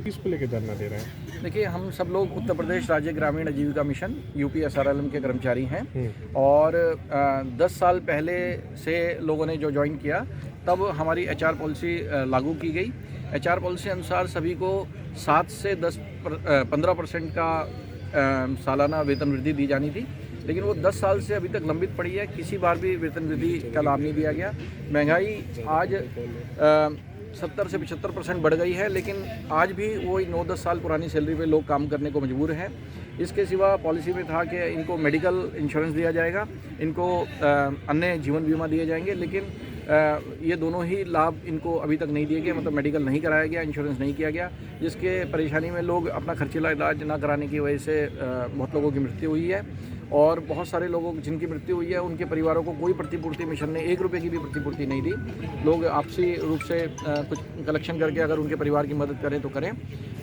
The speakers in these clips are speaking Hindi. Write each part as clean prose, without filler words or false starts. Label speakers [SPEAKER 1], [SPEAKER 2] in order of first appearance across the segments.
[SPEAKER 1] किसको लेकर धरना दे रहे हैं?
[SPEAKER 2] देखिए, हम सब लोग उत्तर प्रदेश राज्य ग्रामीण आजीविका मिशन UPSRLM के कर्मचारी हैं और 10 साल पहले से लोगों ने जो ज्वाइन किया तब हमारी HR पॉलिसी लागू की गई। HR पॉलिसी अनुसार सभी को 7 से 15% का सालाना वेतन वृद्धि दी जानी थी, लेकिन वो 10 साल से अभी तक लंबित पड़ी है। किसी बार भी वेतन वृद्धि का लाभ नहीं दिया गया। महंगाई आज 70 से 75% बढ़ गई है, लेकिन आज भी वो 9-10 साल पुरानी सैलरी पे लोग काम करने को मजबूर हैं। इसके सिवा पॉलिसी में था कि इनको मेडिकल इंश्योरेंस दिया जाएगा, इनको अन्य जीवन बीमा दिए जाएंगे, लेकिन ये दोनों ही लाभ इनको अभी तक नहीं दिए गए। मतलब मेडिकल नहीं कराया गया, इंश्योरेंस नहीं किया गया, जिसके परेशानी में लोग अपना खर्चीला इलाज ना कराने की वजह से बहुत लोगों की मृत्यु हुई है और बहुत सारे लोगों जिनकी मृत्यु हुई है उनके परिवारों को कोई प्रतिपूर्ति मिशन ने 1 रुपये की भी प्रतिपूर्ति नहीं दी। लोग आपसी रूप से कुछ कलेक्शन करके अगर उनके परिवार की मदद करें तो करें।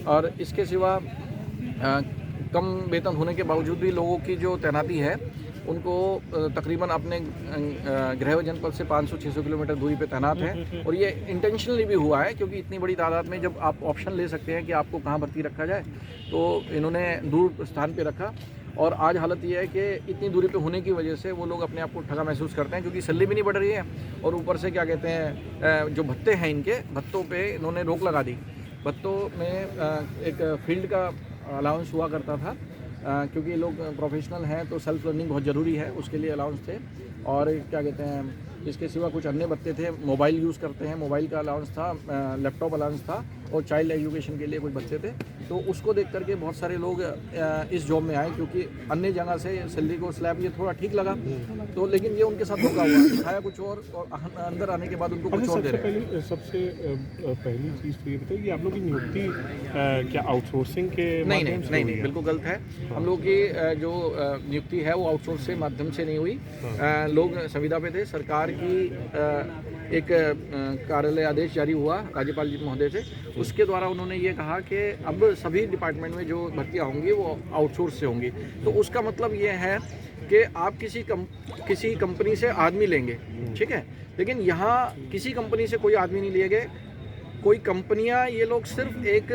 [SPEAKER 2] और इसके सिवा कम वेतन होने के बावजूद भी लोगों की जो तैनाती है उनको तकरीबन अपने गृह जनपद से 500-600 किलोमीटर दूरी पे तैनात हैं और ये इंटेंशनली भी हुआ है, क्योंकि इतनी बड़ी तादाद में जब आप ऑप्शन ले सकते हैं कि आपको कहाँ भर्ती रखा जाए, तो इन्होंने दूर स्थान पे रखा। और आज हालत ये है कि इतनी दूरी पे होने की वजह से वो लोग अपने आप को ठगा महसूस करते हैं, क्योंकि सैलरी भी नहीं बढ़ रही है और ऊपर से क्या कहते हैं, जो भत्ते हैं इनके भत्तों पे इन्होंने रोक लगा दी। भत्तों में एक फील्ड का अलाउंस हुआ करता था, क्योंकि ये लोग प्रोफेशनल हैं तो सेल्फ लर्निंग बहुत ज़रूरी है, उसके लिए अलाउंस थे। और क्या कहते हैं, इसके सिवा कुछ अन्य भत्ते थे, मोबाइल यूज़ करते हैं, मोबाइल का अलाउंस था, लैपटॉप अलाउंस था और चाइल्ड एजुकेशन के लिए कुछ भत्ते थे। तो उसको देख करके बहुत सारे लोग इस जॉब में आए, क्योंकि अन्य जगह से सैलरी को स्लैब ये थोड़ा ठीक लगा, तो लेकिन ये उनके साथ धोखा हुआ, दिखाया कुछ और अंदर आने के बाद उनको कुछ और दे रहे हैं।
[SPEAKER 1] सबसे पहली चीज़ तो ये बताइए कि आप लोग की नियुक्ति क्या आउटसोर्सिंग के माध्यम से?
[SPEAKER 2] नहीं, बिल्कुल गलत है। हम लोग की जो नियुक्ति है वो आउटसोर्स के माध्यम से नहीं हुई। लोग संविदा पे थे, सरकार की एक कार्यालय आदेश जारी हुआ राज्यपाल जी महोदय से, उसके द्वारा उन्होंने ये कहा कि अब सभी डिपार्टमेंट में जो भर्तियाँ होंगी वो आउटसोर्स से होंगी। तो उसका मतलब ये है कि आप किसी कंपनी से आदमी लेंगे, ठीक है, लेकिन यहाँ किसी कंपनी से कोई आदमी नहीं लिए गए। कोई कंपनियाँ, ये लोग सिर्फ एक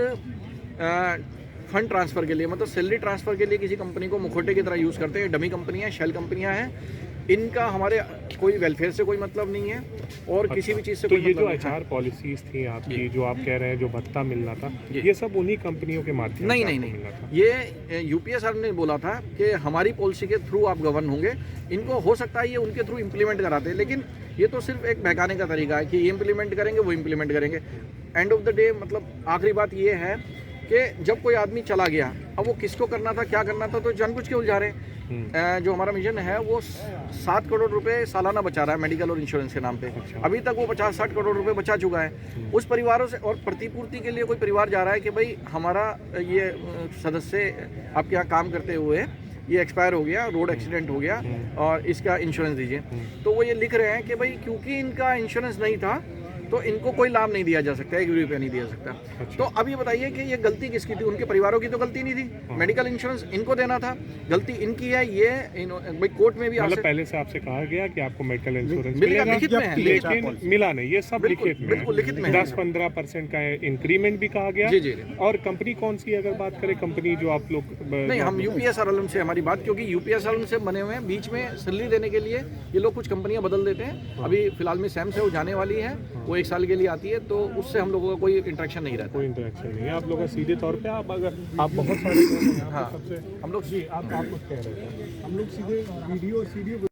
[SPEAKER 2] फंड ट्रांसफ़र के लिए, मतलब सैलरी ट्रांसफ़र के लिए किसी कंपनी को मुखौटे की तरह यूज़ करते हैं। डमी कंपनियाँ, शेल कंपनियाँ हैं, इनका हमारे कोई वेलफेयर से कोई मतलब नहीं है और किसी भी चीज़ से
[SPEAKER 1] तो
[SPEAKER 2] कोई
[SPEAKER 1] ये
[SPEAKER 2] मतलब
[SPEAKER 1] जो HR पॉलिसीज थी आपकी, जो आप कह रहे हैं जो भत्ता मिलना था, ये सब उन्हीं कंपनियों के माध्यम से
[SPEAKER 2] नहीं,
[SPEAKER 1] मिलना था?
[SPEAKER 2] ये UPSR ने बोला था कि हमारी पॉलिसी के थ्रू आप गवर्न होंगे। इनको हो सकता है ये उनके थ्रू इम्प्लीमेंट कराते हैं, लेकिन ये तो सिर्फ एक बहकाने का तरीका है कि ये इम्प्लीमेंट करेंगे, वो इम्प्लीमेंट करेंगे। एंड ऑफ द डे मतलब आखिरी बात ये है कि जब कोई आदमी चला गया, अब वो किसको करना था, क्या करना था, तो जानबूझ के उलझा रहे हैं। जो हमारा मिशन है वो 7 करोड़ रुपए सालाना बचा रहा है मेडिकल और इंश्योरेंस के नाम पे। अभी तक वो 50-60 करोड़ रुपए बचा चुका है उस परिवारों से। और प्रतिपूर्ति के लिए कोई परिवार जा रहा है कि भाई हमारा ये सदस्य आपके यहाँ काम करते हुए ये एक्सपायर हो गया, रोड एक्सीडेंट हो गया और इसका इंश्योरेंस दीजिए। तो वो ये लिख रहे हैं कि भाई क्योंकि इनका इंश्योरेंस नहीं था तो इनको कोई लाभ नहीं दिया जा सकता, 1 रुपया नहीं दिया सकता। तो अब ये बताइए कि ये गलती किसकी थी? उनके परिवारों की तो गलती नहीं थी। मेडिकल इंश्योरेंस इनको देना था, गलती इनकी है। ये भाई कोर्ट में भी
[SPEAKER 1] मतलब पहले से आपसे कहा गया कि आपको मेडिकल इंश्योरेंस
[SPEAKER 2] मिलेगा, लिखित में है,
[SPEAKER 1] लेकिन मिला नहीं। ये सब लिखित में,
[SPEAKER 2] बिल्कुल लिखित में
[SPEAKER 1] 10-15% का इंक्रीमेंट भी कहा गया।
[SPEAKER 2] जी।
[SPEAKER 1] और कंपनी कौन सी, अगर बात करें कंपनी जो आप लोग?
[SPEAKER 2] नहीं, हम UPSRLM से हमारी बात, क्योंकि UPSRLM से बने हुए हैं, बीच में सैलरी देने के लिए ये लोग कुछ कंपनियां बदल देते हैं। अभी फिलहाल में सैम से वो जाने वाली है, वो 1 साल के लिए आती है, तो उससे हम लोगों का कोई इंटरेक्शन नहीं रहता।
[SPEAKER 1] कोई इंटरेक्शन नहीं है आप लोगों का सीधे तौर पे। आप अगर आप बहुत सारे लोग हैं,
[SPEAKER 2] हाँ,
[SPEAKER 1] सबसे
[SPEAKER 2] हम लोग
[SPEAKER 1] आप कुछ कह रहे थे, हम लोग सीधे वीडियो